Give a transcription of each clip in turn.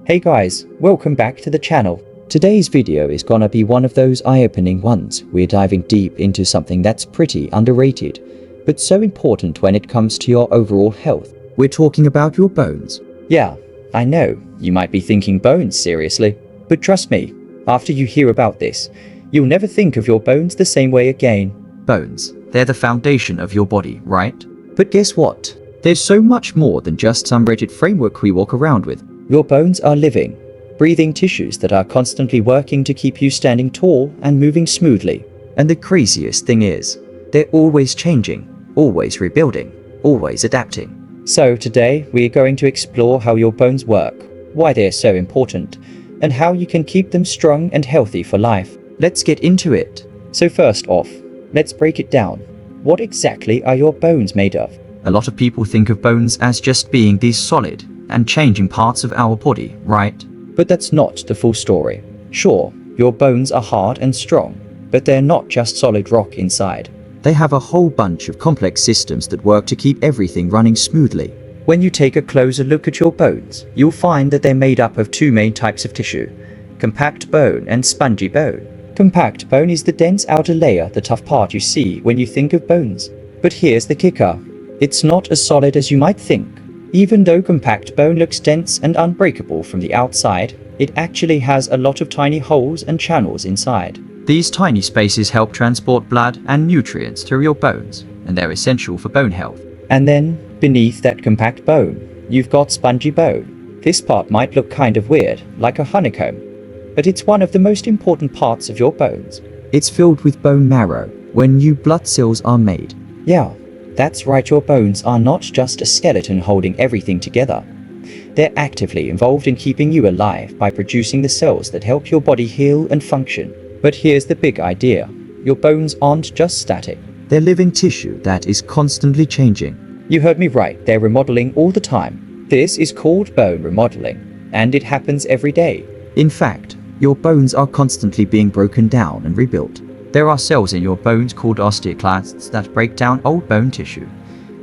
Hey guys, welcome back to the channel. Today's video is gonna be one of those eye-opening ones. We're diving deep into something that's pretty underrated, but so important when it comes to your overall health. We're talking about your bones. Yeah, I know, you might be thinking bones seriously, but trust me, after you hear about this, you'll never think of your bones the same way again. Bones, they're the foundation of your body, right? But guess what? There's so much more than just some rigid framework we walk around with. Your bones are living, breathing tissues that are constantly working to keep you standing tall and moving smoothly. And the craziest thing is, they're always changing, always rebuilding, always adapting. So today, we're going to explore how your bones work, why they're so important, and how you can keep them strong and healthy for life. Let's get into it. So first off, let's break it down. What exactly are your bones made of? A lot of people think of bones as just being these solid and changing parts of our body, right? But that's not the full story. Sure, your bones are hard and strong, but they're not just solid rock inside. They have a whole bunch of complex systems that work to keep everything running smoothly. When you take a closer look at your bones, you'll find that they're made up of two main types of tissue: compact bone and spongy bone. Compact bone is the dense outer layer, the tough part you see when you think of bones. But here's the kicker. It's not as solid as you might think. Even though compact bone looks dense and unbreakable from the outside, it actually has a lot of tiny holes and channels inside. These tiny spaces help transport blood and nutrients through your bones, and they're essential for bone health. And then, beneath that compact bone, you've got spongy bone. This part might look kind of weird, like a honeycomb, but it's one of the most important parts of your bones. It's filled with bone marrow, where new blood cells are made. Yeah. That's right, your bones are not just a skeleton holding everything together. They're actively involved in keeping you alive by producing the cells that help your body heal and function. But here's the big idea. Your bones aren't just static. They're living tissue that is constantly changing. You heard me right, they're remodeling all the time. This is called bone remodeling, and it happens every day. In fact, your bones are constantly being broken down and rebuilt. There are cells in your bones called osteoclasts that break down old bone tissue,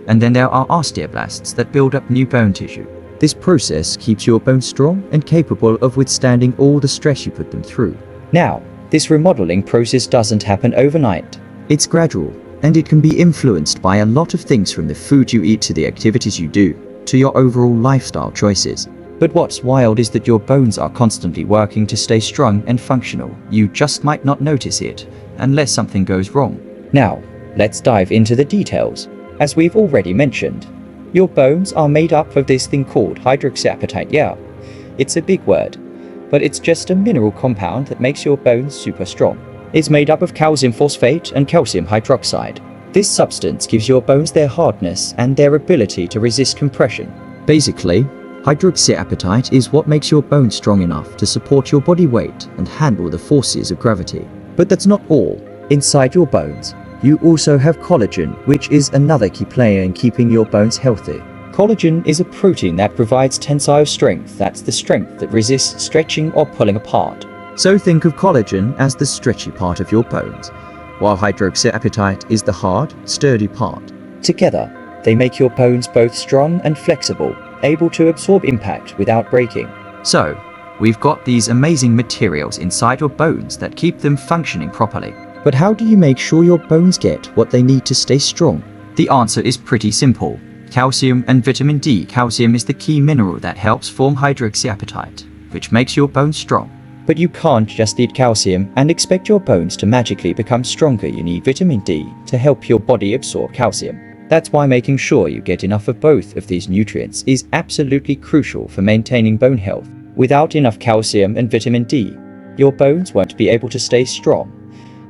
and then there are osteoblasts that build up new bone tissue. This process keeps your bones strong and capable of withstanding all the stress you put them through. Now, this remodeling process doesn't happen overnight. It's gradual, and it can be influenced by a lot of things, from the food you eat to the activities you do, to your overall lifestyle choices. But what's wild is that your bones are constantly working to stay strong and functional. You just might not notice it, unless something goes wrong. Now, let's dive into the details. As we've already mentioned, your bones are made up of this thing called hydroxyapatite. Yeah, it's a big word, but it's just a mineral compound that makes your bones super strong. It's made up of calcium phosphate and calcium hydroxide. This substance gives your bones their hardness and their ability to resist compression. Basically, hydroxyapatite is what makes your bones strong enough to support your body weight and handle the forces of gravity. But that's not all. Inside your bones, you also have collagen, which is another key player in keeping your bones healthy. Collagen is a protein that provides tensile strength. That's the strength that resists stretching or pulling apart. So think of collagen as the stretchy part of your bones, while hydroxyapatite is the hard, sturdy part. Together, they make your bones both strong and flexible, able to absorb impact without breaking. So, we've got these amazing materials inside your bones that keep them functioning properly. But how do you make sure your bones get what they need to stay strong? The answer is pretty simple. Calcium and vitamin D. Calcium is the key mineral that helps form hydroxyapatite, which makes your bones strong. But you can't just eat calcium and expect your bones to magically become stronger. You need vitamin D to help your body absorb calcium. That's why making sure you get enough of both of these nutrients is absolutely crucial for maintaining bone health. Without enough calcium and vitamin D, your bones won't be able to stay strong,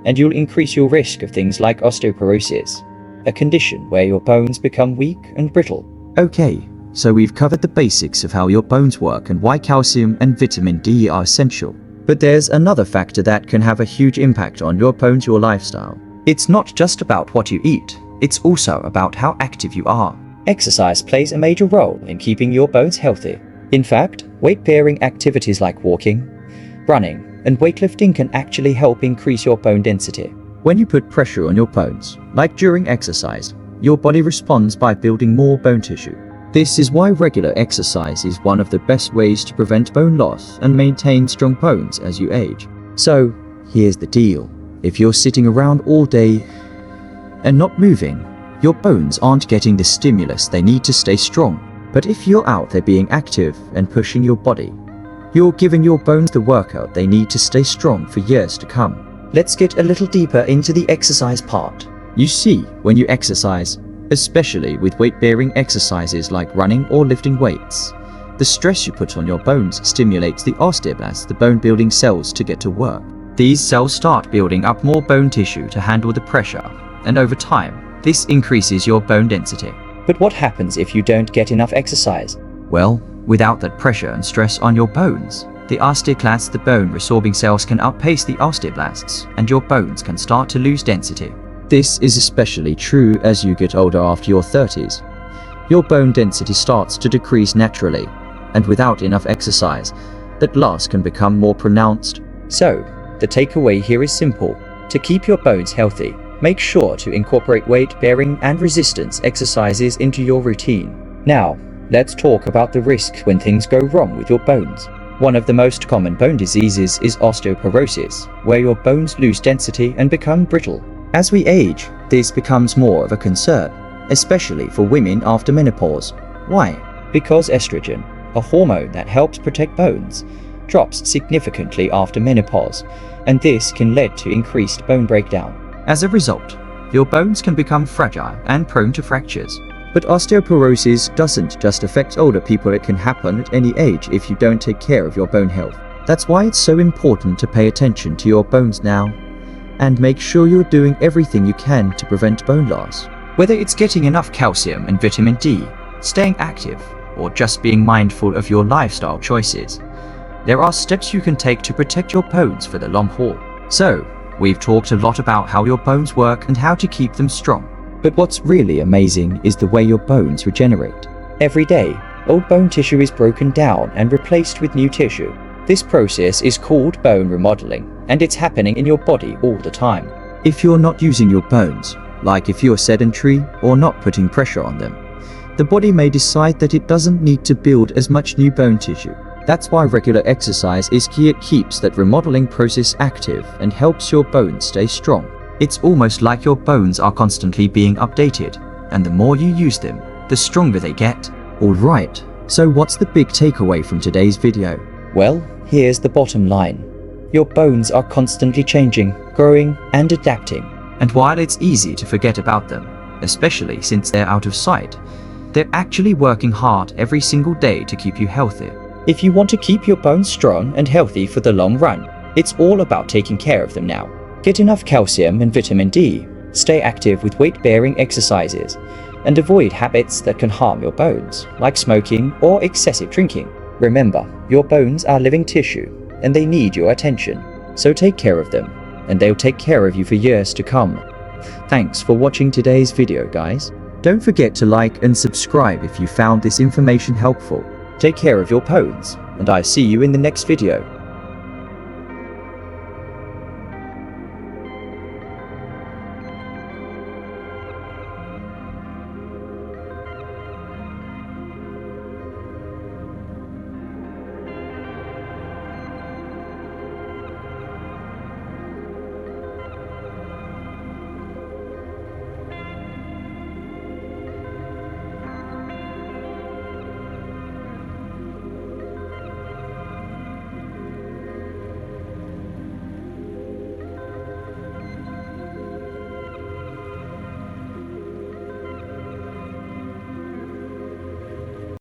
and you'll increase your risk of things like osteoporosis, a condition where your bones become weak and brittle. Okay, so we've covered the basics of how your bones work and why calcium and vitamin D are essential. But there's another factor that can have a huge impact on your bones: your lifestyle. It's not just about what you eat, it's also about how active you are. Exercise plays a major role in keeping your bones healthy. In fact, weight-bearing activities like walking, running, and weightlifting can actually help increase your bone density. When you put pressure on your bones, like during exercise, your body responds by building more bone tissue. This is why regular exercise is one of the best ways to prevent bone loss and maintain strong bones as you age. So, here's the deal. If you're sitting around all day and not moving, your bones aren't getting the stimulus they need to stay strong. But if you're out there being active and pushing your body, you're giving your bones the workout they need to stay strong for years to come. Let's get a little deeper into the exercise part. You see, when you exercise, especially with weight-bearing exercises like running or lifting weights, the stress you put on your bones stimulates the osteoblasts, the bone-building cells, to get to work. These cells start building up more bone tissue to handle the pressure, and over time, this increases your bone density. But what happens if you don't get enough exercise? Well, without that pressure and stress on your bones, the osteoclasts, the bone-resorbing cells, can outpace the osteoblasts, and your bones can start to lose density. This is especially true as you get older after your 30s. Your bone density starts to decrease naturally, and without enough exercise, that loss can become more pronounced. So, the takeaway here is simple. To keep your bones healthy, make sure to incorporate weight-bearing and resistance exercises into your routine. Now, let's talk about the risks when things go wrong with your bones. One of the most common bone diseases is osteoporosis, where your bones lose density and become brittle. As we age, this becomes more of a concern, especially for women after menopause. Why? Because estrogen, a hormone that helps protect bones, drops significantly after menopause, and this can lead to increased bone breakdown. As a result, your bones can become fragile and prone to fractures. But osteoporosis doesn't just affect older people, it can happen at any age if you don't take care of your bone health. That's why it's so important to pay attention to your bones now, and make sure you're doing everything you can to prevent bone loss. Whether it's getting enough calcium and vitamin D, staying active, or just being mindful of your lifestyle choices, there are steps you can take to protect your bones for the long haul. So, we've talked a lot about how your bones work and how to keep them strong. But what's really amazing is the way your bones regenerate. Every day, old bone tissue is broken down and replaced with new tissue. This process is called bone remodeling, and it's happening in your body all the time. If you're not using your bones, like if you're sedentary or not putting pressure on them, the body may decide that it doesn't need to build as much new bone tissue. That's why regular exercise is key. It keeps that remodeling process active and helps your bones stay strong. It's almost like your bones are constantly being updated, and the more you use them, the stronger they get. Alright, so what's the big takeaway from today's video? Well, here's the bottom line. Your bones are constantly changing, growing, and adapting. And while it's easy to forget about them, especially since they're out of sight, they're actually working hard every single day to keep you healthy. If you want to keep your bones strong and healthy for the long run, it's all about taking care of them now. Get enough calcium and vitamin D, stay active with weight-bearing exercises, and avoid habits that can harm your bones, like smoking or excessive drinking. Remember, your bones are living tissue, and they need your attention. So take care of them, and they'll take care of you for years to come. Thanks for watching today's video, guys. Don't forget to like and subscribe if you found this information helpful. Take care of your bones, and I'll see you in the next video.